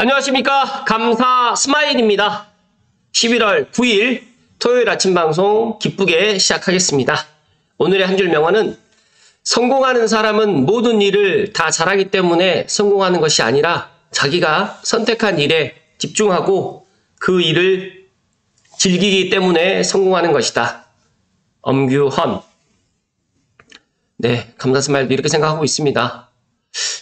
안녕하십니까. 감사 스마일입니다. 11월 9일 토요일 아침 방송 기쁘게 시작하겠습니다. 오늘의 한 줄 명언은 성공하는 사람은 모든 일을 다 잘하기 때문에 성공하는 것이 아니라 자기가 선택한 일에 집중하고 그 일을 즐기기 때문에 성공하는 것이다. 엄규헌. 네, 감사 스마일도 이렇게 생각하고 있습니다.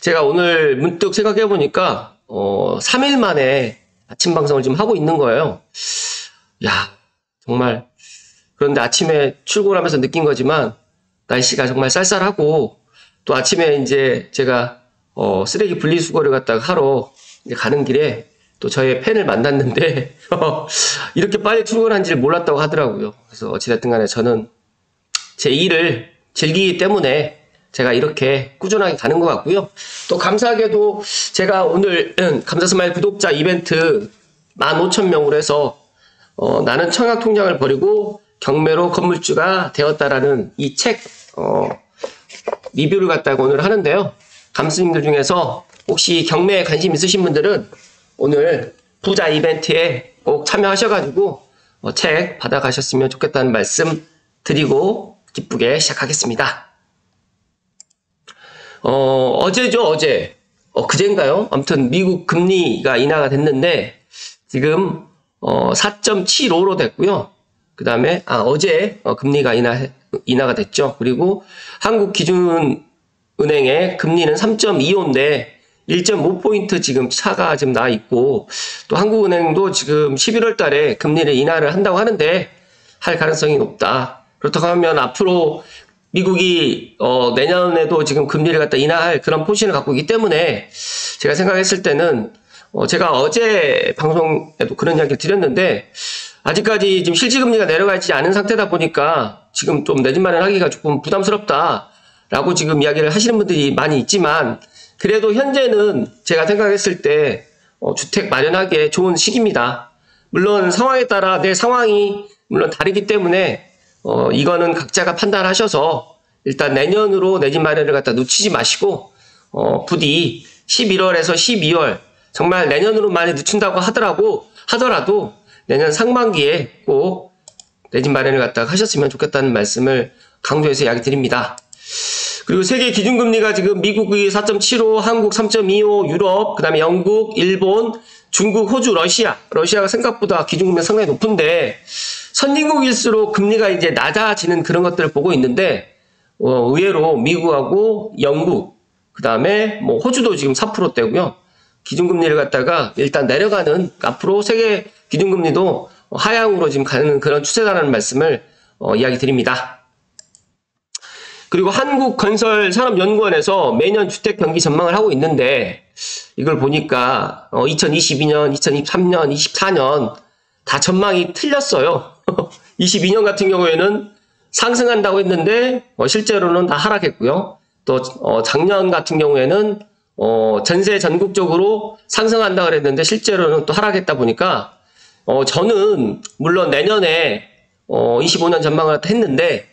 제가 오늘 문득 생각해 보니까 3일 만에 아침 방송을 지금 하고 있는 거예요. 야, 정말. 그런데 아침에 출근하면서 느낀 거지만 날씨가 정말 쌀쌀하고 또 아침에 이제 제가 쓰레기 분리수거를 갖다가 하러 이제 가는 길에 또 저의 팬을 만났는데 이렇게 빨리 출근한지를 몰랐다고 하더라고요. 그래서 어찌됐든 간에 저는 제 일을 즐기기 때문에 제가 이렇게 꾸준하게 가는 것 같고요. 또 감사하게도 제가 오늘 감사스마일 구독자 이벤트 15,000명으로 해서 나는 청약통장을 버리고 경매로 건물주가 되었다라는 이 책 리뷰를 갖다가 오늘 하는데요. 감스님들 중에서 혹시 경매에 관심 있으신 분들은 오늘 부자 이벤트에 꼭 참여하셔가지고 책 받아가셨으면 좋겠다는 말씀 드리고 기쁘게 시작하겠습니다. 어제죠, 어제. 그제인가요? 아무튼 미국 금리가 인하가 됐는데, 지금, 4.75로 됐고요. 그 다음에, 어제, 금리가 인하가 됐죠. 그리고 한국 기준은행의 금리는 3.25인데, 1.5포인트 지금 차가 지금 나 있고, 또 한국은행도 지금 11월 달에 금리를 인하를 한다고 하는데, 할 가능성이 높다. 그렇다고 하면 앞으로 미국이 내년에도 지금 금리를 갖다 인하할 그런 포지션을 갖고 있기 때문에 제가 생각했을 때는 제가 어제 방송에도 그런 이야기를 드렸는데 아직까지 지금 실질금리가 내려가지 않은 상태다 보니까 지금 좀 내 집 마련하기가 조금 부담스럽다라고 지금 이야기를 하시는 분들이 많이 있지만 그래도 현재는 제가 생각했을 때 주택 마련하기에 좋은 시기입니다. 물론 상황에 따라 내 상황이 물론 다르기 때문에 이거는 각자가 판단하셔서 일단 내년으로 내 집 마련을 갖다 놓치지 마시고 부디 11월에서 12월 정말 내년으로 많이 늦춘다고 하더라도 내년 상반기에 꼭 내 집 마련을 갖다가 하셨으면 좋겠다는 말씀을 강조해서 이야기 드립니다. 그리고 세계 기준금리가 지금 미국이 4.75, 한국 3.25, 유럽, 그 다음에 영국, 일본, 중국, 호주, 러시아가 생각보다 기준금리가 상당히 높은데 선진국일수록 금리가 이제 낮아지는 그런 것들을 보고 있는데 의외로 미국하고 영국, 그 다음에 뭐 호주도 지금 4%대고요. 기준금리를 갖다가 일단 내려가는 앞으로 세계 기준금리도 하향으로 지금 가는 그런 추세다라는 말씀을 이야기 드립니다. 그리고 한국건설산업연구원에서 매년 주택 경기 전망을 하고 있는데 이걸 보니까 2022년, 2023년, 24년 다 전망이 틀렸어요. 22년 같은 경우에는 상승한다고 했는데 실제로는 다 하락했고요. 또 작년 같은 경우에는 전세 전국적으로 상승한다고 그랬는데 실제로는 또 하락했다 보니까 저는 물론 내년에 25년 전망을 했는데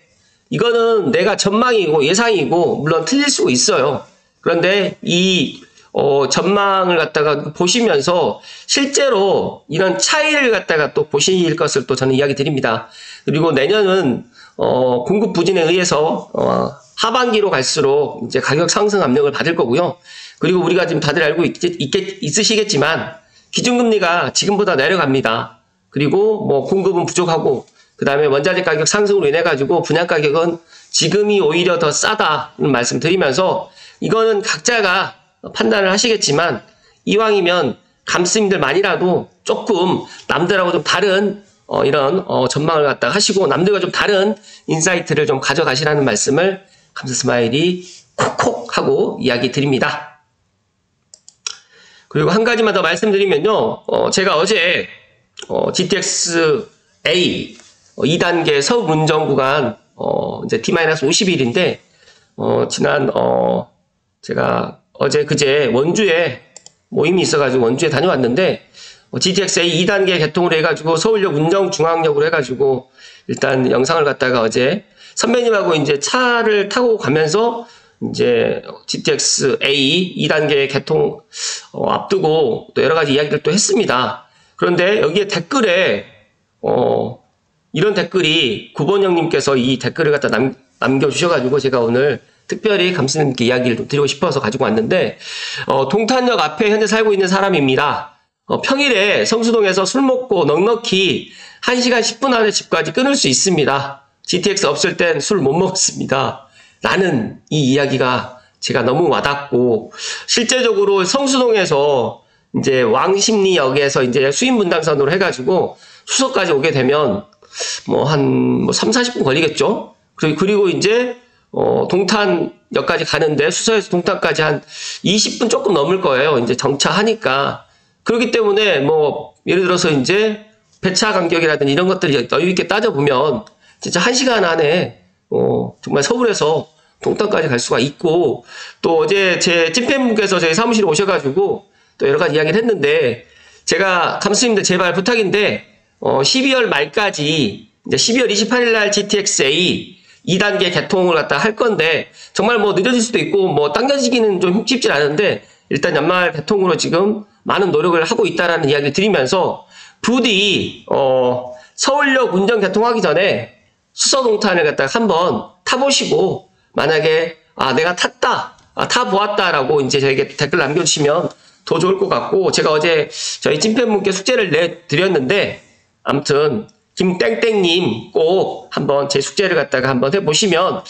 이거는 내가 전망이고 예상이고 물론 틀릴 수 있어요. 그런데 이 전망을 갖다가 보시면서 실제로 이런 차이를 갖다가 또 보실 것을 또 저는 이야기 드립니다. 그리고 내년은 공급 부진에 의해서 하반기로 갈수록 이제 가격 상승 압력을 받을 거고요. 그리고 우리가 지금 다들 알고 있으시겠지만 기준금리가 지금보다 내려갑니다. 그리고 뭐 공급은 부족하고 그 다음에 원자재 가격 상승으로 인해 가지고 분양 가격은 지금이 오히려 더 싸다는 말씀 드리면서 이거는 각자가 판단을 하시겠지만 이왕이면 감스님들만이라도 조금 남들하고 좀 다른 이런 전망을 갖다가 하시고 남들과 좀 다른 인사이트를 좀 가져가시라는 말씀을 감사스마일이 콕콕 하고 이야기 드립니다. 그리고 한 가지만 더 말씀드리면요. 제가 어제 GTX A 2단계 서울 운전 구간 이제 T-50일인데 지난 제가 어제 그제 원주에 모임이 있어가지고 원주에 다녀왔는데 GTX A 2단계 개통을 해가지고 서울역 운정중앙역으로 해가지고 일단 영상을 갖다가 어제 선배님하고 이제 차를 타고 가면서 이제 GTX A 2단계 개통 앞두고 또 여러 가지 이야기를 또 했습니다. 그런데 여기에 댓글에 이런 댓글이 9번 형님께서 이 댓글을 갖다 남겨주셔가지고 제가 오늘 특별히 감스님께 이야기를 좀 드리고 싶어서 가지고 왔는데, 동탄역 앞에 현재 살고 있는 사람입니다. 평일에 성수동에서 술 먹고 넉넉히 1시간 10분 안에 집까지 끊을 수 있습니다. GTX 없을 땐 술 못 먹었습니다. 라는 이 이야기가 제가 너무 와닿고, 실제적으로 성수동에서 이제 왕십리역에서 이제 수인분당선으로 해가지고 수서까지 오게 되면 한 3, 40분 걸리겠죠? 그리고 이제 동탄역까지 가는데 수서에서 동탄까지 한 20분 조금 넘을 거예요. 이제 정차하니까. 그렇기 때문에 예를 들어서 이제 배차 간격이라든지 이런 것들을 여유 있게 따져보면 진짜 1시간 안에 정말 서울에서 동탄까지 갈 수가 있고, 또 어제 제 찐팬분께서 저희 사무실에 오셔가지고 또 여러 가지 이야기를 했는데, 제가 감스님들 제발 부탁인데 12월 말까지 이제 12월 28일 날 GTX-A 2단계 개통을 갖다 할 건데, 정말 늦어질 수도 있고 당겨지기는 좀 쉽지 않은데 일단 연말 개통으로 지금 많은 노력을 하고 있다라는 이야기를 드리면서, 부디 서울역 운전 개통하기 전에 수서동탄을 갖다가 한번 타보시고, 만약에 내가 탔다, 타보았다라고 이제 저에게 댓글 남겨주시면 더 좋을 것 같고, 제가 어제 저희 찐팬분께 숙제를 내드렸는데, 아무튼 김땡땡님 꼭 한번 제 숙제를 갖다가 한번 해보시면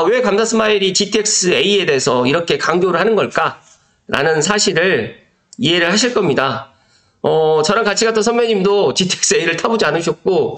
왜 감사스마일이 GTX-A에 대해서 이렇게 강조를 하는 걸까? 라는 사실을 이해를 하실 겁니다. 저랑 같이 갔던 선배님도 GTX-A를 타보지 않으셨고,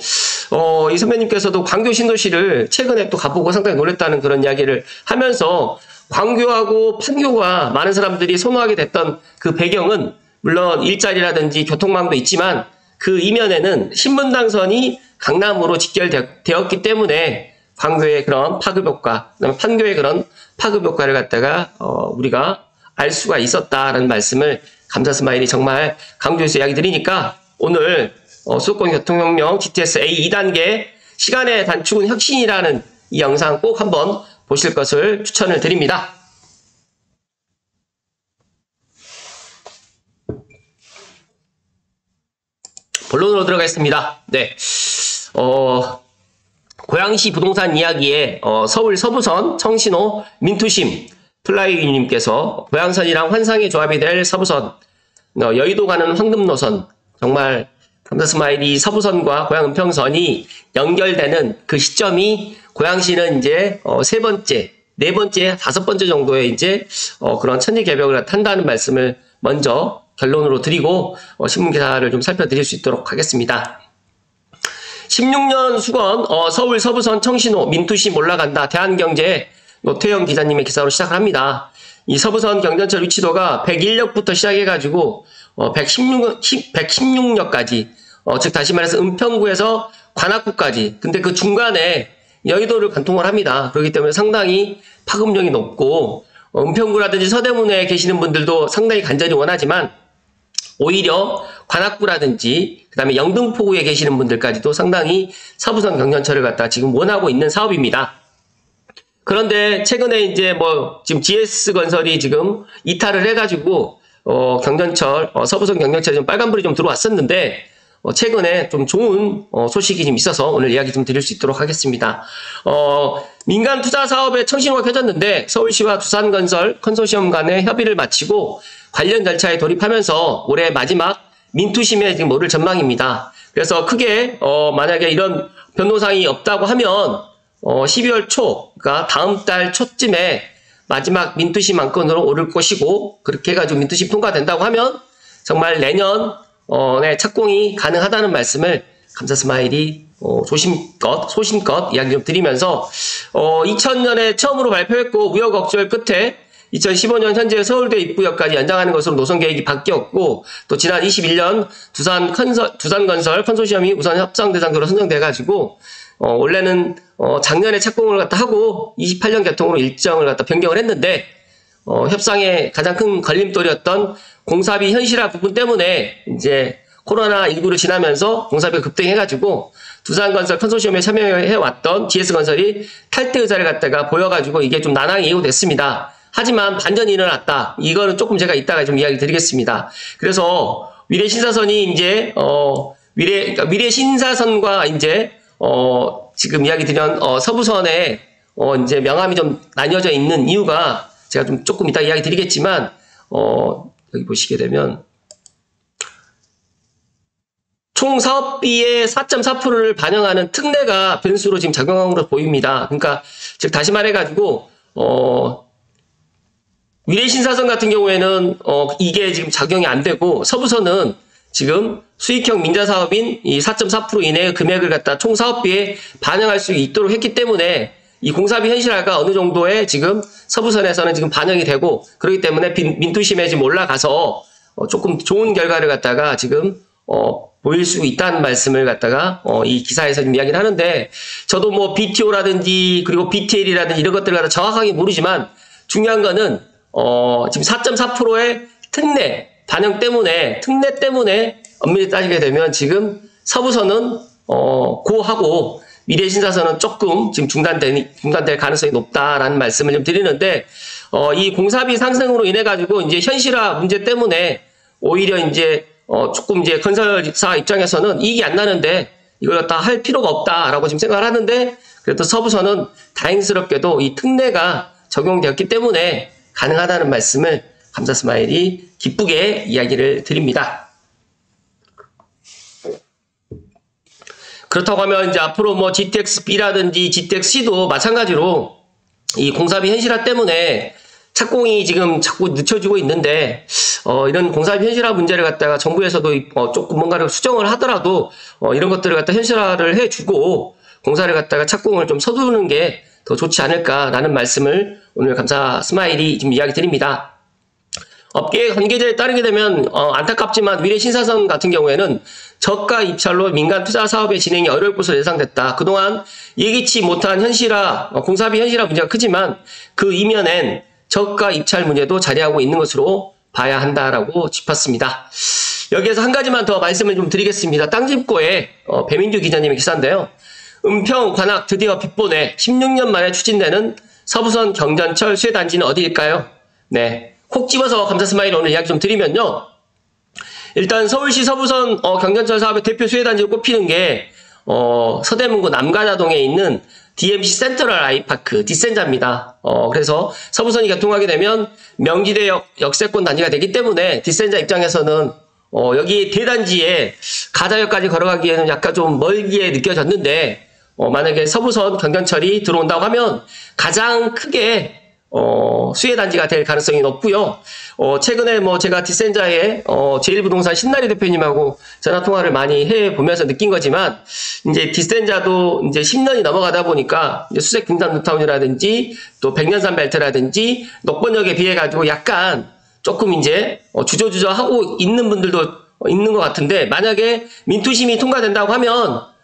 이 선배님께서도 광교 신도시를 최근에 또 가보고 상당히 놀랬다는 그런 이야기를 하면서, 광교하고 판교가 많은 사람들이 선호하게 됐던 그 배경은 물론 일자리라든지 교통망도 있지만 그 이면에는 신분당선이 강남으로 직결되었기 때문에 광교의 그런 파급 효과, 그다음에 판교의 그런 파급 효과를 갖다가 우리가 알 수가 있었다라는 말씀을 감사스마일이 정말 강조해서 이야기 드리니까, 오늘 수도권 교통혁명 GTX-A 2단계 시간의 단축은 혁신이라는 이 영상 꼭 한번 보실 것을 추천을 드립니다. 본론으로 들어가겠습니다. 네. 고양시 부동산 이야기에 서울 서부선, 청신호, 민투심, 플라이님께서 고양선이랑 환상의 조합이 될 서부선, 여의도 가는 황금노선, 정말 감사스마일이 서부선과 고양 은평선이 연결되는 그 시점이 고양시는 이제 세 번째, 네 번째, 다섯 번째 정도의 이제 그런 천지개벽을 탄다는 말씀을 먼저 결론으로 드리고 신문기사를 좀 살펴드릴 수 있도록 하겠습니다. 16년 수건 서울 서부선 청신호 민투심 올라간다. 대한경제 노태영 기자님의 기사로 시작을 합니다. 이 서부선 경전철 위치도가 101역부터 시작해가지고 116역까지, 즉 다시 말해서 은평구에서 관악구까지, 근데 그 중간에 여의도를 관통을 합니다. 그렇기 때문에 상당히 파급력이 높고, 은평구라든지 서대문에 계시는 분들도 상당히 간절히 원하지만, 오히려 관악구라든지 그 다음에 영등포구에 계시는 분들까지도 상당히 서부선 경전철을 갖다 지금 원하고 있는 사업입니다. 그런데 최근에 이제 지금 GS건설이 지금 이탈을 해가지고 경전철, 서부선 경전철에 좀 빨간불이 좀 들어왔었는데, 최근에 좀 좋은 소식이 좀 있어서 오늘 이야기 좀 드릴 수 있도록 하겠습니다. 민간 투자 사업에 청신호가 켜졌는데, 서울시와 두산건설 컨소시엄 간의 협의를 마치고 관련 절차에 돌입하면서 올해 마지막 민투심에 지금 오를 전망입니다. 그래서 크게 만약에 이런 변동사항이 없다고 하면 12월 초, 그러니까 다음 달 초쯤에 마지막 민투심 안건으로 오를 것이고, 그렇게 해가지고 민투심 통과된다고 하면 정말 내년에 착공이 가능하다는 말씀을 감사스마일이 소신껏 이야기 좀 드리면서, 2000년에 처음으로 발표했고 우여곡절 끝에 2015년 현재 서울대 입구역까지 연장하는 것으로 노선 계획이 바뀌었고, 또 지난 21년 두산건설 컨소시엄이 우선 협상 대상으로 선정돼가지고 원래는 작년에 착공을 갖다 하고 28년 개통으로 일정을 갖다 변경을 했는데, 협상의 가장 큰 걸림돌이었던 공사비 현실화 부분 때문에 이제 코로나19를 지나면서 공사비가 급등해가지고 두산건설 컨소시엄에 참여해왔던 GS건설이 탈퇴 의사를 갖다가 보여가지고 이게 좀 난항이 예고됐습니다. 하지만 반전이 일어났다. 이거는 조금 제가 이따가 좀 이야기 드리겠습니다. 그래서 미래신사선이 이제 그러니까 미래신사선과 이제 지금 이야기 드린 서부선에 이제 명암이 좀 나뉘어져 있는 이유가 제가 좀 조금 이따 이야기 드리겠지만 여기 보시게 되면 총 사업비의 4.4%를 반영하는 특례가 변수로 지금 작용한 것으로 보입니다. 그러니까 즉 다시 말해가지고 미래신사선 같은 경우에는 이게 지금 작용이 안 되고 서부선은 지금 수익형 민자사업인 이 4.4% 이내의 금액을 갖다 총 사업비에 반영할 수 있도록 했기 때문에 이 공사비 현실화가 어느 정도의 지금 서부선에서는 지금 반영이 되고 그렇기 때문에 민투심에 지금 올라가서 조금 좋은 결과를 갖다가 지금 보일 수 있다는 말씀을 갖다가 이 기사에서 좀 이야기를 하는데 저도 뭐 BTO라든지 그리고 BTL이라든지 이런 것들을 갖다 정확하게 모르지만 중요한 거는 지금 4.4%의 특례 반영 때문에 특례 때문에 엄밀히 따지게 되면 지금 서부선은 고하고 미래신사선은 조금 지금 중단될 가능성이 높다라는 말씀을 좀 드리는데 이 공사비 상승으로 인해 가지고 이제 현실화 문제 때문에 오히려 이제 조금 이제 건설사 입장에서는 이익이 안 나는데 이걸 다 할 필요가 없다라고 지금 생각을 하는데 그래도 서부선은 다행스럽게도 이 특례가 적용되었기 때문에 가능하다는 말씀을 감사 스마일이 기쁘게 이야기를 드립니다. 그렇다고 하면 이제 앞으로 뭐 GTX-B라든지 GTX-C도 마찬가지로 이 공사비 현실화 때문에 착공이 지금 자꾸 늦춰지고 있는데 이런 공사비 현실화 문제를 갖다가 정부에서도 조금 뭔가를 수정을 하더라도 이런 것들을 갖다 현실화를 해주고 공사를 갖다가 착공을 좀 서두르는 게 더 좋지 않을까라는 말씀을 오늘 감사 스마일이 지금 이야기 드립니다. 업계 관계자에 따르게 되면 안타깝지만 미래신사선 같은 경우에는 저가 입찰로 민간 투자 사업의 진행이 어려울 것으로 예상됐다. 그동안 예기치 못한 현실화, 공사비 현실화 문제가 크지만 그 이면엔 저가 입찰 문제도 자리하고 있는 것으로 봐야 한다라고 짚었습니다. 여기에서 한 가지만 더 말씀을 좀 드리겠습니다. 땅집고의 배민규 기자님의 기사인데요. 은평 관악 드디어 빗보내 16년 만에 추진되는 서부선 경전철 수혜단지는 어디일까요? 네, 콕 집어서 감사 스마일 오늘 이야기 좀 드리면요. 일단 서울시 서부선 경전철 사업의 대표 수혜단지로 꼽히는 게 서대문구 남가다동에 있는 DMC 센트럴 아이파크 디센자입니다. 그래서 서부선이 개통하게 되면 명지대역 역세권 단지가 되기 때문에 디센자 입장에서는 여기 대단지에 가자역까지 걸어가기에는 약간 좀 멀게 느껴졌는데 만약에 서부선 경전철이 들어온다고 하면 가장 크게 수혜단지가 될 가능성이 높고요. 최근에 뭐 제가 디센자의 제1부동산 신나리 대표님하고 전화통화를 많이 해보면서 느낀 거지만 이제 디센자도 이제 10년이 넘어가다 보니까 이제 수색 등산 뉴타운이라든지 또 백년산 벨트라든지 녹번역에 비해 가지고 약간 조금 이제 주저주저 하고 있는 분들도 있는 것 같은데 만약에 민투심이 통과된다고 하면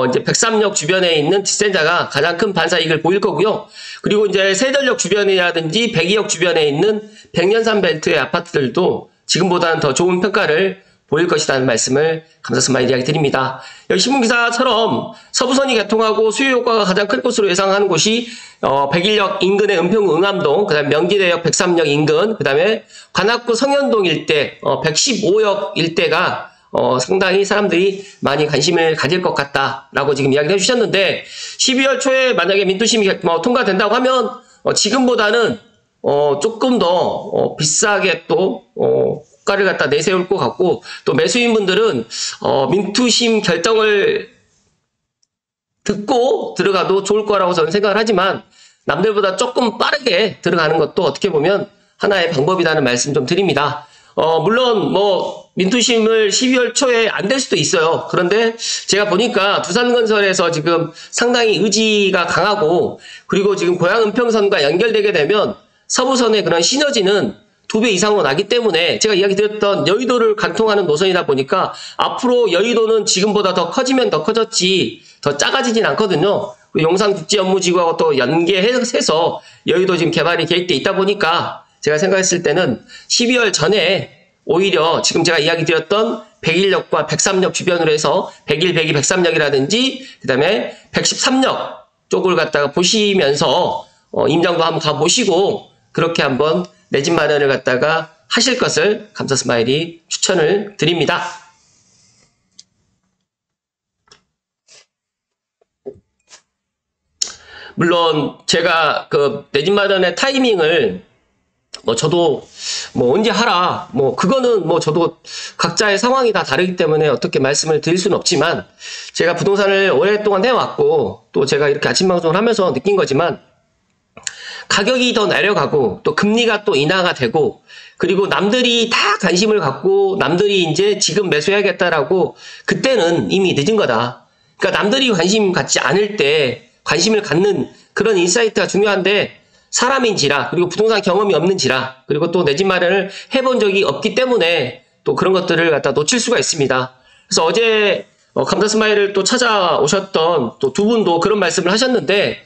이제 백삼역 주변에 있는 디센자가 가장 큰 반사이익을 보일 거고요. 그리고 이제 세전역 주변이라든지 백이역 주변에 있는 백년산 벨트의 아파트들도 지금보다는 더 좋은 평가를 보일 것이라는 말씀을 감사 스마일 이야기 드립니다. 여기 신문기사처럼 서부선이 개통하고 수요 효과가 가장 클 것으로 예상하는 곳이 백일역 인근의 은평구 응암동, 그 다음에 명지대역 백삼역 인근, 그 다음에 관악구 성현동 일대, 115역 일대가 상당히 사람들이 많이 관심을 가질 것 같다라고 지금 이야기를 해주셨는데 12월 초에 만약에 민투심이 통과된다고 하면 지금보다는 조금 더 비싸게 또 호가를 갖다 내세울 것 같고 또 매수인분들은 민투심 결정을 듣고 들어가도 좋을 거라고 저는 생각을 하지만 남들보다 조금 빠르게 들어가는 것도 어떻게 보면 하나의 방법이라는 말씀 좀 드립니다. 물론 뭐 민투심을 12월 초에 안 될 수도 있어요. 그런데 제가 보니까 두산건설에서 지금 상당히 의지가 강하고 그리고 지금 고양 은평선과 연결되게 되면 서부선의 그런 시너지는 2배 이상으로 나기 때문에 제가 이야기 드렸던 여의도를 관통하는 노선이다 보니까 앞으로 여의도는 지금보다 더 커지면 더 커졌지 더 작아지진 않거든요. 용산국제업무지구하고 또 연계해서 여의도 지금 개발이 계획돼 있다 보니까 제가 생각했을 때는 12월 전에 오히려 지금 제가 이야기 드렸던 101역과 103역 주변으로 해서 101, 102, 103역이라든지 그 다음에 113역 쪽을 갖다가 보시면서 임장도 한번 가보시고 그렇게 한번 내 집 마련을 갖다가 하실 것을 감사스마일이 추천을 드립니다. 물론 제가 그 내 집 마련의 타이밍을 저도 언제 하라 그거는 저도 각자의 상황이 다 다르기 때문에 어떻게 말씀을 드릴 수는 없지만 제가 부동산을 오랫동안 해왔고 또 제가 이렇게 아침 방송을 하면서 느낀 거지만 가격이 더 내려가고 또 금리가 또 인하가 되고 그리고 남들이 다 관심을 갖고 남들이 이제 지금 매수해야겠다라고 그때는 이미 늦은 거다. 그러니까 남들이 관심 갖지 않을 때 관심을 갖는 그런 인사이트가 중요한데 사람인지라 그리고 부동산 경험이 없는지라 그리고 또 내 집 마련을 해본 적이 없기 때문에 또 그런 것들을 갖다 놓칠 수가 있습니다. 그래서 어제 감사스마일을 또 찾아오셨던 또 두 분도 그런 말씀을 하셨는데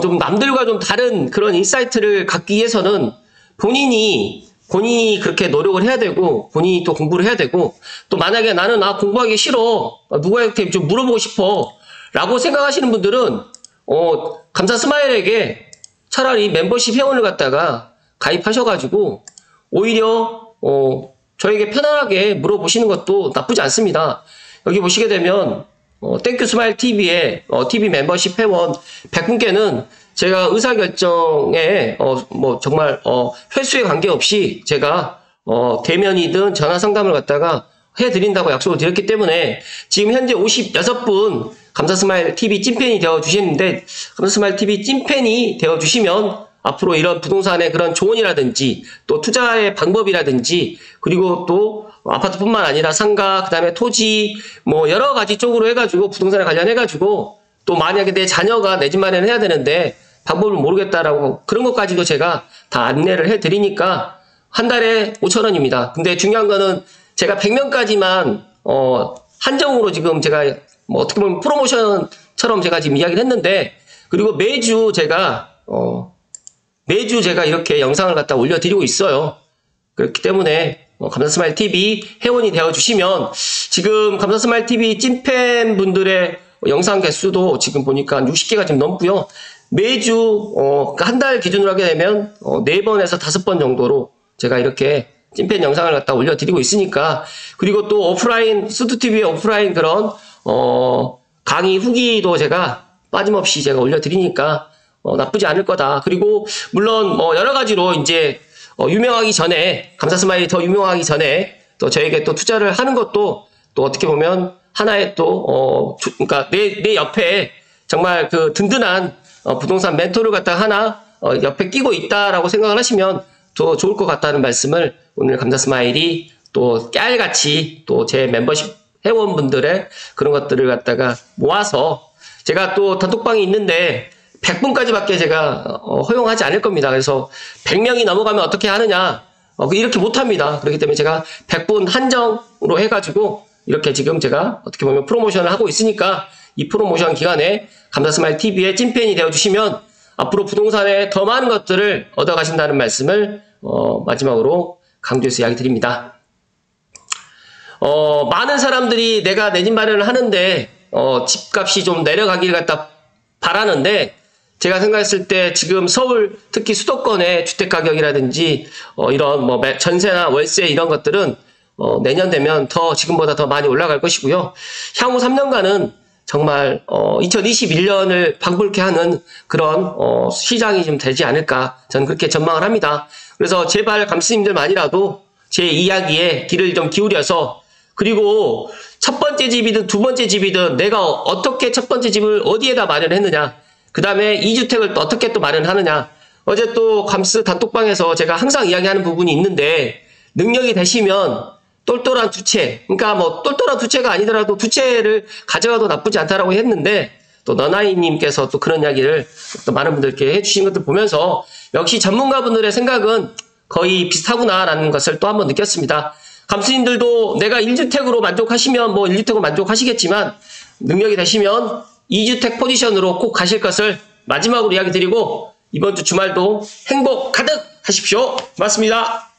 좀 남들과 좀 다른 그런 인사이트를 갖기 위해서는 본인이 그렇게 노력을 해야 되고 본인이 또 공부를 해야 되고 또 만약에 나는 공부하기 싫어 누구한테 좀 물어보고 싶어 라고 생각하시는 분들은 감사스마일에게 차라리 멤버십 회원을 갖다가 가입하셔가지고 오히려 저에게 편안하게 물어보시는 것도 나쁘지 않습니다. 여기 보시게 되면 땡큐 스마일 TV의 TV 멤버십 회원 100분께는 제가 의사결정에 정말 횟수에 관계없이 제가 대면이든 전화 상담을 갖다가 해드린다고 약속을 드렸기 때문에 지금 현재 56분 감사스마일 TV 찐팬이 되어주시는데 감사스마일 TV 찐팬이 되어주시면 앞으로 이런 부동산의 그런 조언이라든지 또 투자의 방법이라든지 그리고 또 아파트뿐만 아니라 상가 그 다음에 토지 여러 가지 쪽으로 해가지고 부동산에 관련해가지고 또 만약에 내 자녀가 내 집 마련을 해야 되는데 방법을 모르겠다라고 그런 것까지도 제가 다 안내를 해드리니까 한 달에 5,000원입니다. 근데 중요한 거는 제가 100명까지만 한정으로 지금 제가 어떻게 보면 프로모션처럼 제가 지금 이야기를 했는데 그리고 매주 제가 이렇게 영상을 갖다 올려드리고 있어요. 그렇기 때문에 감사스마일 TV 회원이 되어주시면 지금 감사스마일 TV 찐팬 분들의 영상 개수도 지금 보니까 60개가 지금 넘고요. 매주 한 달 기준으로 하게 되면 4번에서 5번 정도로 제가 이렇게 찐팬 영상을 갖다 올려드리고 있으니까 그리고 또 오프라인 수두TV의 오프라인 그런 강의 후기도 제가 빠짐없이 제가 올려드리니까 나쁘지 않을 거다. 그리고 물론 여러 가지로 이제 유명하기 전에 감사스마일이 더 유명하기 전에 또 저에게 또 투자를 하는 것도 또 어떻게 보면 하나의 또 그러니까 내 옆에 정말 그 든든한 부동산 멘토를 갖다가 하나 옆에 끼고 있다라고 생각을 하시면 더 좋을 것 같다는 말씀을 오늘 감사스마일이 또 깨알같이 또 제 멤버십 회원분들의 그런 것들을 갖다가 모아서 제가 또 단톡방이 있는데 100분까지밖에 제가 허용하지 않을 겁니다. 그래서 100명이 넘어가면 어떻게 하느냐 이렇게 못합니다. 그렇기 때문에 제가 100분 한정으로 해가지고 이렇게 지금 제가 어떻게 보면 프로모션을 하고 있으니까 이 프로모션 기간에 감사스마일 TV의 찐팬이 되어주시면 앞으로 부동산에 더 많은 것들을 얻어가신다는 말씀을 마지막으로 강조해서 이야기 드립니다. 많은 사람들이 내가 내 집 마련을 하는데 집값이 좀 내려가길 갖다 바라는데 제가 생각했을 때 지금 서울 특히 수도권의 주택가격이라든지 이런 전세나 월세 이런 것들은 내년 되면 지금보다 더 많이 올라갈 것이고요. 향후 3년간은 정말 2021년을 방불케 하는 그런 시장이 좀 되지 않을까 저는 그렇게 전망을 합니다. 그래서 제발 감스님들만이라도 제 이야기에 귀를 좀 기울여서 그리고 첫 번째 집이든 두 번째 집이든 내가 어떻게 첫 번째 집을 어디에다 마련했느냐 그 다음에 2주택을 또 어떻게 또 마련하느냐 어제 또 감스 단톡방에서 제가 항상 이야기하는 부분이 있는데 능력이 되시면 똘똘한 두 채 그러니까 똘똘한 두 채가 아니더라도 두 채를 가져가도 나쁘지 않다라고 했는데 또 너나이님께서 또 그런 이야기를 또 많은 분들께 해주신 것들 보면서 역시 전문가분들의 생각은 거의 비슷하구나라는 것을 또 한번 느꼈습니다. 감스님들도 내가 1주택으로 만족하시면 1주택으로 만족하시겠지만 능력이 되시면 2주택 포지션으로 꼭 가실 것을 마지막으로 이야기 드리고 이번 주 주말도 행복 가득 하십시오. 고맙습니다.